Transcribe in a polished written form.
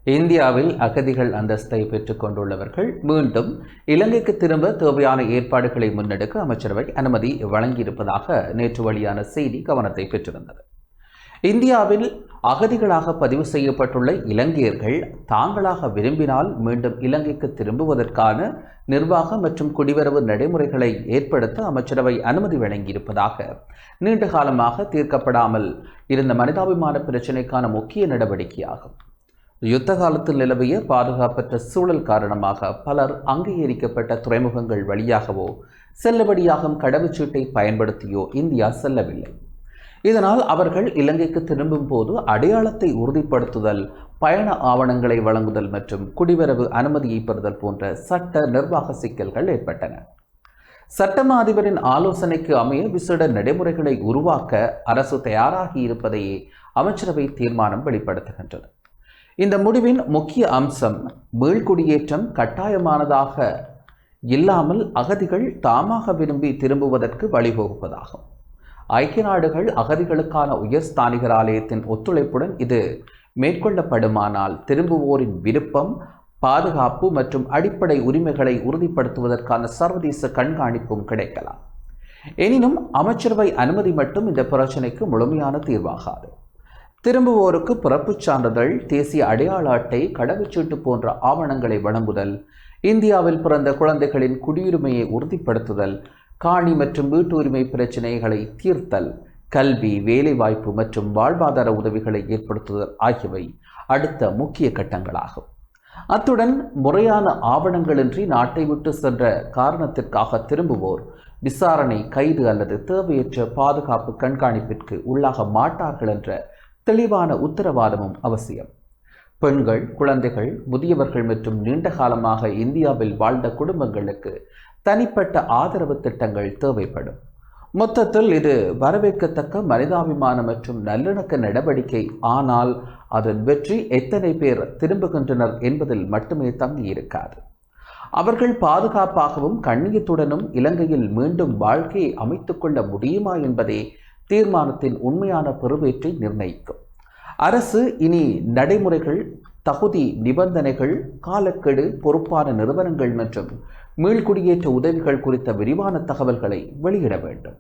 இந்தியாவில் அகதிகள் அந்தஸ்தை பெற்றுக் கொண்டுள்ளவர்கள் மீண்டும் இலங்கைக்கு திரும்ப தேவையான ஏற்பாடுகளை முன்னெடுக்க அமைச்சரவை அனுமதி வழங்கியிருப்பதாக நேற்று வெளியான செய்தி கவனத்தை பெற்றிருந்தது. இந்தியாவில் அகதிகளாக பதிவு செய்யப்பட்டுள்ள இலங்கையர்கள் தாங்களாக விரும்பினால் மீண்டும் இலங்கைக்கு திரும்புவதற்கான நிர்வாக மற்றும் குடிவரவு நடைமுறைகளை ஏற்படுத்த அமைச்சரவை அனுமதி வழங்கியிருப்பதாக நீண்ட காலமாக தீர்க்கப்படாமல் இருந்த மனிதாபிமான பிரச்சினைக்கான முக்கிய நடவடிக்கையாகும். யுத்த காலத்தில் நிலவிய பாதுகாப்பற்ற சூழல் காரணமாக பலர் அங்கீகரிக்கப்பட்ட துறைமுகங்கள் வழியாகவோ செல்லுபடியாகும் கடவுச்சீட்டை பயன்படுத்தியோ இந்தியா செல்லவில்லை. இதனால் அவர்கள் இலங்கைக்கு திரும்பும் போது அடையாளத்தை உறுதிப்படுத்துதல், பயண ஆவணங்களை வழங்குதல் மற்றும் குடிவரவு அனுமதியை பெறுதல் போன்ற சட்ட நிர்வாக சிக்கல்கள் ஏற்பட்டன. சட்டமா அதிபரின் ஆலோசனைக்கு அமைய விசேட நடைமுறைகளை உருவாக்க அரசு தயாராகி இருப்பதையே அமைச்சரவை தீர்மானம் வெளிப்படுத்துகின்றது. இந்த முடிவின் முக்கிய அம்சம் மீள்குடியேற்றம் கட்டாயமானதாக இல்லாமல் அகதிகள் தாமாக விரும்பி திரும்புவதற்கு வழிவகுப்பதாகும். ஐக்கிய நாடுகள் அகதிகளுக்கான உயர்ஸ்தானிகர் ஆலயத்தின் ஒத்துழைப்புடன் இது மேற்கொள்ளப்படுமானால் திரும்புவோரின் விருப்பம், பாதுகாப்பு மற்றும் அடிப்படை உரிமைகளை உறுதிப்படுத்துவதற்கான சர்வதேச கண்காணிப்பும் கிடைக்கலாம். எனினும் அமைச்சரவை அனுமதி மட்டும் இந்த பிரச்சினைக்கு முழுமையான தீர்வாகாது. திரும்புவோருக்கு பிறப்புச் சான்றிதழ், தேசிய அடையாள அட்டை, கடவுச்சீட்டு போன்ற ஆவணங்களை வழங்குதல், இந்தியாவில் பிறந்த குழந்தைகளின் குடியுரிமையை உறுதிப்படுத்துதல், காணி மற்றும் வீட்டு உரிமை பிரச்சினைகளை தீர்த்தல், கல்வி, வேலைவாய்ப்பு மற்றும் வாழ்வாதார உதவிகளை ஏற்படுத்துதல் ஆகியவை அடுத்த முக்கிய கட்டங்களாகும். அத்துடன் முறையான ஆவணங்களின்றி நாட்டை விட்டு சென்ற காரணத்திற்காக திரும்புவோர் விசாரணை, கைது அல்லது தேவையற்ற பாதுகாப்பு கண்காணிப்பிற்கு உள்ளாக மாட்டார்கள் என்ற தெளிவான உத்தரவாதமும் அவசியம். பெண்கள், குழந்தைகள், முதியவர்கள் மற்றும் நீண்ட காலமாக இந்தியாவில் வாழ்ந்த குடும்பங்களுக்கு தனிப்பட்ட ஆதரவு திட்டங்கள் தேவைப்படும். மொத்தத்தில் இது வரவேற்கத்தக்க மனிதாபிமான மற்றும் நல்லிணக்க நடவடிக்கை. ஆனால் அதன் வெற்றி எத்தனை பேர் திரும்புகின்றனர் என்பதில் மட்டுமே தங்கியிருக்காது. அவர்கள் பாதுகாப்பாகவும் கண்ணியத்துடனும் இலங்கையில் மீண்டும் வாழ்க்கையை அமைத்துக் கொள்ள முடியுமா என்பதே தீர்மானத்தின் உண்மையான பெறுவேற்றை நிர்ணயிக்கும். அரசு இனி நடைமுறைகள், தகுதி நிபந்தனைகள், காலக்கெடு, பொறுப்பான நிறுவனங்கள் மற்றும் மீள்குடியேற்ற உதவிகள் குறித்த விரிவான தகவல்களை வெளியிட வேண்டும்.